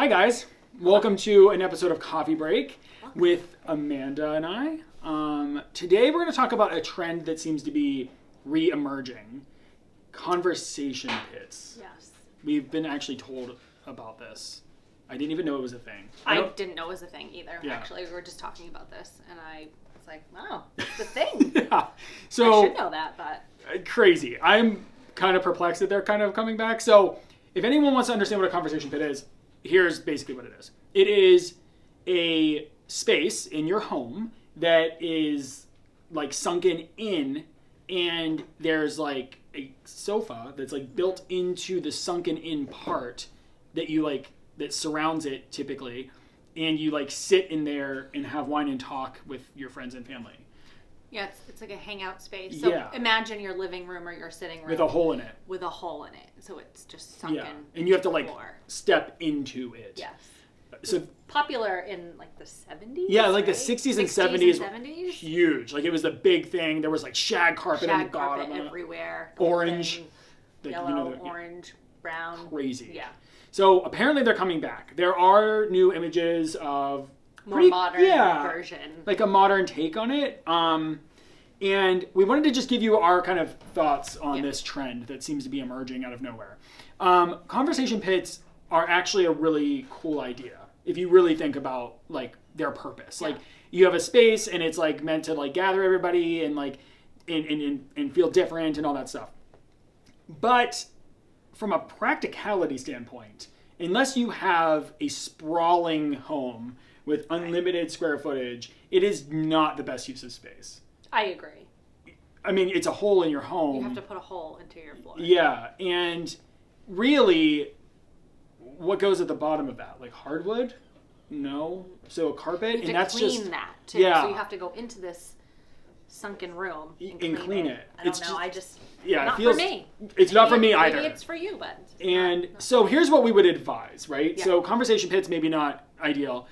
Hi guys, welcome to an episode of Coffee Break with Amanda and I. Today we're going to talk about a trend that seems to be re-emerging, conversation pits. Yes. We've been actually told about this. I didn't even know it was a thing. I didn't know it was a thing either, actually. We were just talking about this, and I was like, wow, it's a thing. Yeah. So, I should know that, but... Crazy. I'm kind of perplexed that they're kind of coming back. So, if anyone wants to understand what a conversation pit is, here's basically what it is. It is a space in your home that is like sunken in, and there's like a sofa that's like built into the sunken in part that you like, that surrounds it typically, and you like sit in there and have wine and talk with your friends and family. Yeah, it's like a hangout space. So Yeah. Imagine your living room or your sitting room. With a hole in it. With a hole in it. So it's just sunken. Yeah. And you have to like floor. step into it. Yes. So Popular in like the 70s? yeah, like right? the 60s and 70s. 70s? Huge. Like it was the big thing. There was like shag carpet on the Shag carpet bottom. everywhere. Orange. Golden, Like, yellow, orange, brown. Crazy. Yeah. So apparently they're coming back. There are new images of More modern version. like a modern take on it. And we wanted to just give you our kind of thoughts on this trend that seems to be emerging out of nowhere. Conversation pits are actually a really cool idea if you really think about like their purpose. Yeah. Like you have a space and it's like meant to like gather everybody and like and feel different and all that stuff. But from a practicality standpoint, unless you have a sprawling home with unlimited square footage, it is not the best use of space. I agree. I mean, it's a hole in your home. You have to put a hole into your floor. Yeah, and really, what goes at the bottom of that? Like hardwood? No. So a carpet, You and have that's to clean just that too. Yeah. So you have to go into this sunken room and clean it. I don't It's know. just- I just yeah, not it feels, for me. It's not for me either. Maybe it's for you, but it's And not so here's what we would advise, right? Yeah. So conversation pits maybe not ideal.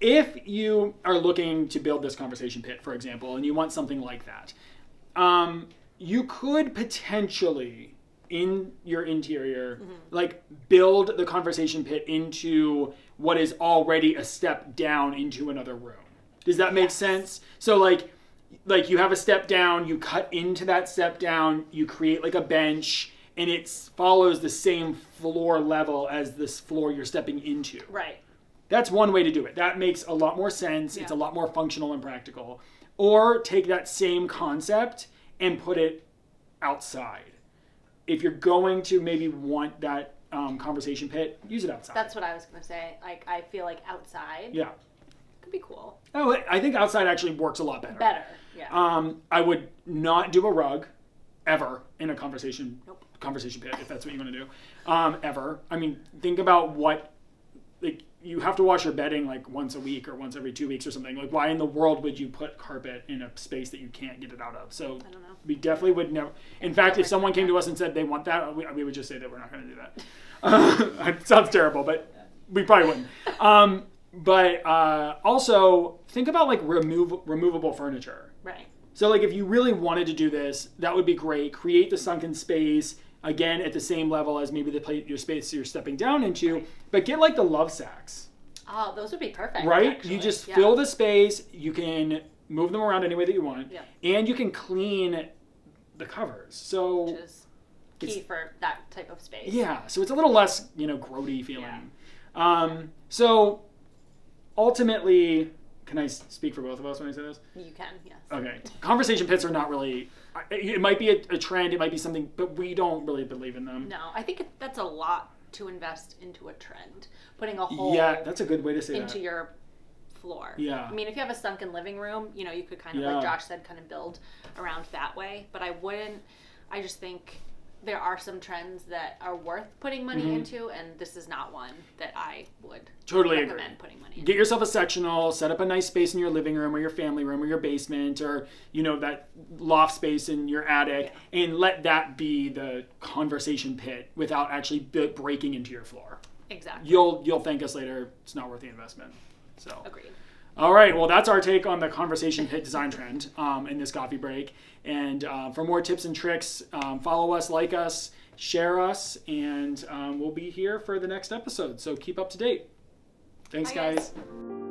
If you are looking to build this conversation pit, for example, and you want something like that, you could potentially, in your interior, like build the conversation pit into what is already a step down into another room. Does that make sense? So like you have a step down, you cut into that step down, you create like a bench, and it follows the same floor level as this floor you're stepping into. Right. That's one way to do it. That makes a lot more sense. Yeah. It's a lot more functional and practical. Or take that same concept and put it outside. If you're going to maybe want that conversation pit, use it outside. That's what I was gonna say. Like I feel like outside Yeah. could be cool. Oh, I think outside actually works a lot better. Better. Yeah. I would not do a rug ever in a conversation pit, if that's what you want to do. Ever. I mean, think about what, like, you have to wash your bedding like once a week or once every 2 weeks or something. Like, why in the world would you put carpet in a space that you can't get it out of? So I don't know. we definitely would never. In fact, if someone came to us and said they want that, we would just say that we're not going to do that. It sounds terrible, but we probably wouldn't. But also think about like removable furniture. Right. So like if you really wanted to do this, that would be great. Create the sunken space, again, at the same level as maybe your space you're stepping down into, Right. but get like the love sacks, Oh, those would be perfect. right? Actually. You just Yeah. fill the space, you can move them around any way that you want, Yeah. and you can clean the covers. So Which is key for that type of space. yeah, so it's a little less, grody feeling. So ultimately, can I speak for both of us when I say this? You can, yes. Okay. Conversation pits are not really, it might be a trend, it might be something, but we don't really believe in them. No, I think that's a lot to invest into a trend. Putting a hole Yeah, that's a good way to say into that. your floor. Yeah. I mean, if you have a sunken living room, you could kind of, Yeah. like Josh said, kind of build around that way. But I just think there are some trends that are worth putting money into, and this is not one that I would Totally recommend agree. putting money into. Get yourself a sectional, set up a nice space in your living room or your family room or your basement or, that loft space in your attic, and let that be the conversation pit without actually breaking into your floor. Exactly. You'll thank us later. It's not worth the investment. So. Agreed. All right, well, that's our take on the conversation pit design trend in this coffee break. And for more tips and tricks, follow us, like us, share us, and we'll be here for the next episode. So keep up to date. Thanks, Bye, guys. guys.